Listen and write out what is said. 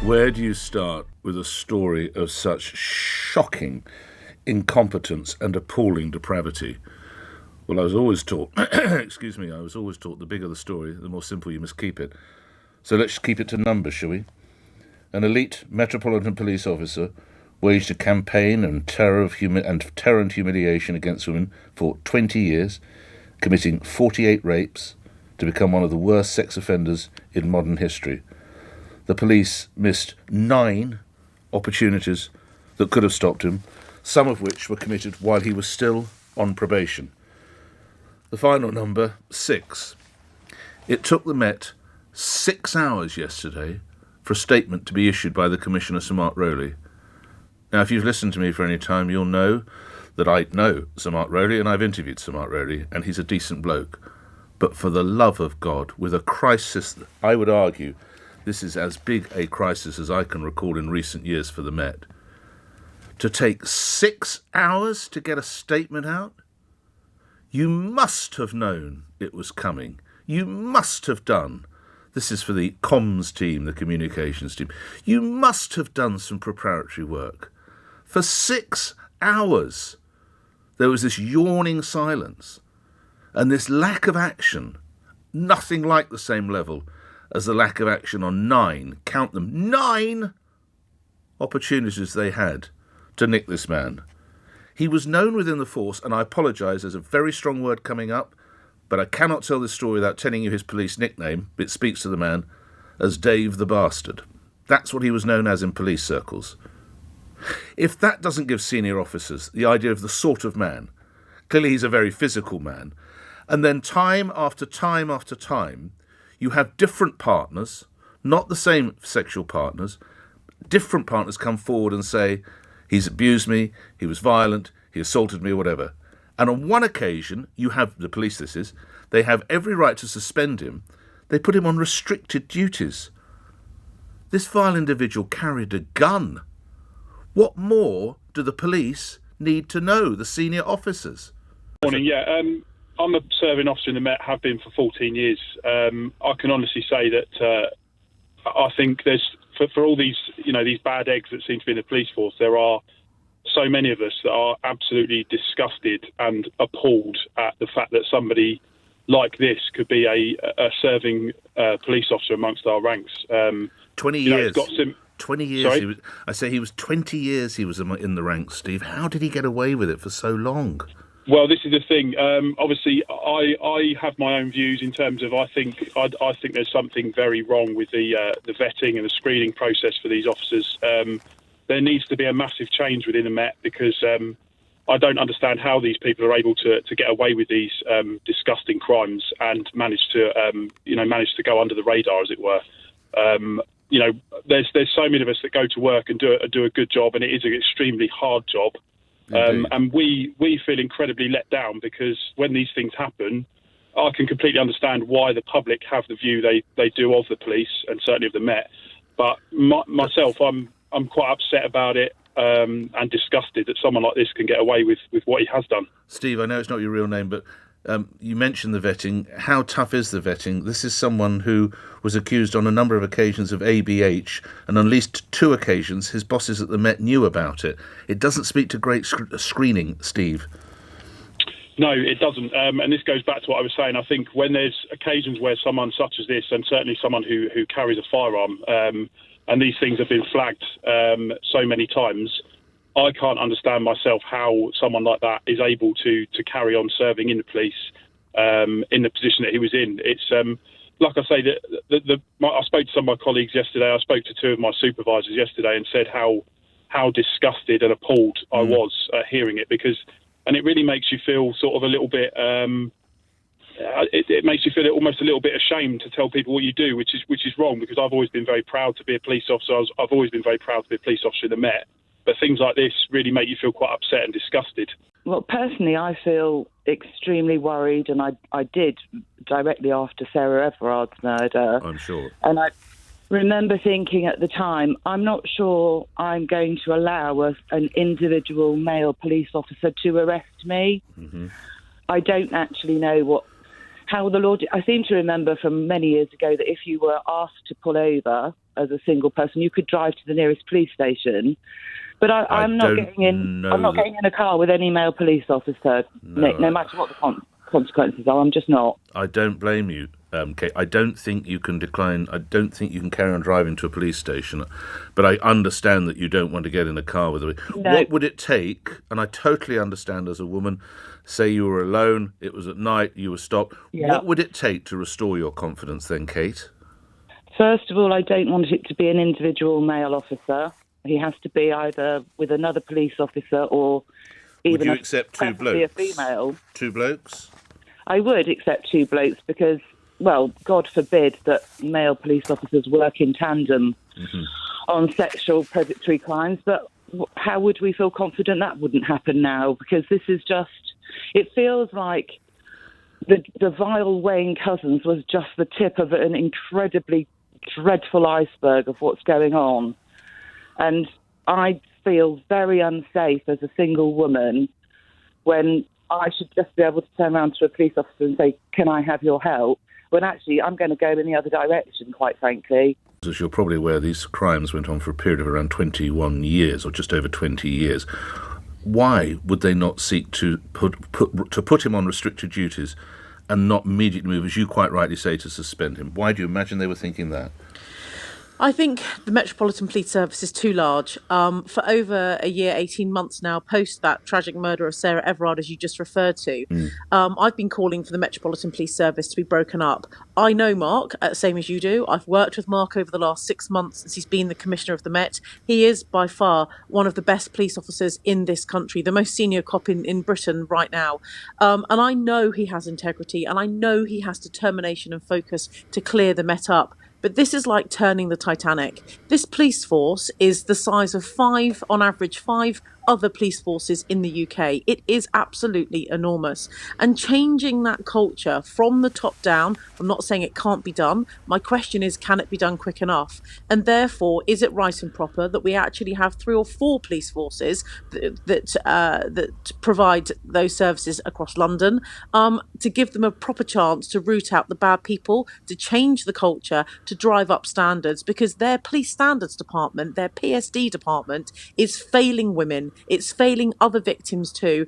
Where do you start with a story of such shocking incompetence and appalling depravity? Well, I was always taught, the bigger the story, the more simple you must keep it. So let's keep it to numbers, shall we? An elite Metropolitan Police officer waged a campaign and terror and humiliation against women for 20 years, committing 48 rapes to become one of the worst sex offenders in modern history. The police missed 9 opportunities that could have stopped him, some of which were committed while he was still on probation. The final number, 6. It took the Met 6 hours yesterday for a statement to be issued by the Commissioner, Sir Mark Rowley. Now, if you've listened to me for any time, you'll know that I know Sir Mark Rowley, and I've interviewed Sir Mark Rowley, and he's a decent bloke. But for the love of God, with a crisis, I would argue this is as big a crisis as I can recall in recent years for the Met. To take 6 hours to get a statement out? You must have known it was coming. You must have done. This is for the comms team, the communications team. You must have done some preparatory work. For 6 hours, there was this yawning silence and this lack of action, nothing like the same level as the lack of action on 9, count them, 9 opportunities they had to nick this man. He was known within the force, and I apologise, there's a very strong word coming up, but I cannot tell this story without telling you his police nickname. It speaks to the man as Dave the Bastard. That's what he was known as in police circles. If that doesn't give senior officers the idea of the sort of man, clearly he's a very physical man, and then time after time after time, you have different partners, not the same sexual partners, different partners come forward and say, he's abused me, he was violent, he assaulted me, or whatever. And on one occasion, you have, the police this is, they have every right to suspend him. They put him on restricted duties. This vile individual carried a gun. What more do the police need to know, the senior officers? Morning, yeah. I'm a serving officer in the Met, have been for 14 years. I can honestly say that I think there's, for all these, these bad eggs that seem to be in the police force, there are so many of us that are absolutely disgusted and appalled at the fact that somebody like this could be a serving police officer amongst our ranks. 20 years. 20 years. Sorry? He was 20 years he was in the ranks, Steve. How did he get away with it for so long? Well, this is the thing. Obviously, I have my own views in terms of I think there's something very wrong with the vetting and the screening process for these officers. There needs to be a massive change within the Met because I don't understand how these people are able to get away with these disgusting crimes and manage to go under the radar, as it were. There's so many of us that go to work and do a good job, and it is an extremely hard job. And we feel incredibly let down because when these things happen, I can completely understand why the public have the view they do of the police and certainly of the Met. But myself, I'm quite upset about it and disgusted that someone like this can get away with what he has done. Steve, I know it's not your real name, but you mentioned the vetting. How tough is the vetting? This is someone who was accused on a number of occasions of ABH, and on at least 2 occasions his bosses at the Met knew about it. It doesn't speak to great screening, Steve. No, it doesn't. And this goes back to what I was saying. I think when there's occasions where someone such as this, and certainly someone who carries a firearm, and these things have been flagged so many times, I can't understand myself how someone like that is able to carry on serving in the police in the position that he was in. It's like I say, I spoke to some of my colleagues yesterday. I spoke to 2 of my supervisors yesterday and said how disgusted and appalled I was hearing it and it really makes you feel sort of a little bit. It makes you feel almost a little bit ashamed to tell people what you do, which is wrong, because I've always been very proud to be a police officer. I've always been very proud to be a police officer in the Met. But things like this really make you feel quite upset and disgusted. Well, personally, I feel extremely worried, and I did directly after Sarah Everard's murder. I'm sure. And I remember thinking at the time, I'm not sure I'm going to allow an individual male police officer to arrest me. Mm-hmm. I don't actually know how the law... I seem to remember from many years ago that if you were asked to pull over as a single person. You could drive to the nearest police station. But I'm not getting in a car with any male police officer, Nick, no matter what the consequences are. I'm just not. I don't blame you, Kate. I don't think you can decline. I don't think you can carry on driving to a police station. But I understand that you don't want to get in a car with a... No. What would it take? And I totally understand as a woman, say you were alone, it was at night, you were stopped. Yeah. What would it take to restore your confidence then, Kate? First of all, I don't want it to be an individual male officer. He has to be either with another police officer or even would you accept two blokes? A female. Two blokes? I would accept two blokes because, well, God forbid that male police officers work in tandem on sexual predatory crimes. But how would we feel confident that wouldn't happen now? Because this is just, it feels like the vile Wayne Couzens was just the tip of an incredibly dreadful iceberg of what's going on. And I feel very unsafe as a single woman when I should just be able to turn around to a police officer and say, can I have your help? When actually I'm going to go in the other direction, quite frankly. As you're probably aware, these crimes went on for a period of around 21 years, or just over 20 years. Why would they not seek to put him on restricted duties and not immediately move, as you quite rightly say, to suspend him? Why do you imagine they were thinking that? I think the Metropolitan Police Service is too large. For over a year, 18 months now, post that tragic murder of Sarah Everard, as you just referred to, I've been calling for the Metropolitan Police Service to be broken up. I know Mark, same as you do. I've worked with Mark over the last 6 months since he's been the Commissioner of the Met. He is by far one of the best police officers in this country, the most senior cop in Britain right now. And I know he has integrity, and I know he has determination and focus to clear the Met up. But this is like turning the Titanic. This police force is the size of on average, five other police forces in the UK. It is absolutely enormous. And changing that culture from the top down, I'm not saying it can't be done. My question is, can it be done quick enough? And therefore, is it right and proper that we actually have 3 or 4 police forces that provide those services across London, to give them a proper chance to root out the bad people, to change the culture, to drive up standards, because their police standards department, their PSD department, is failing women. It's failing other victims too.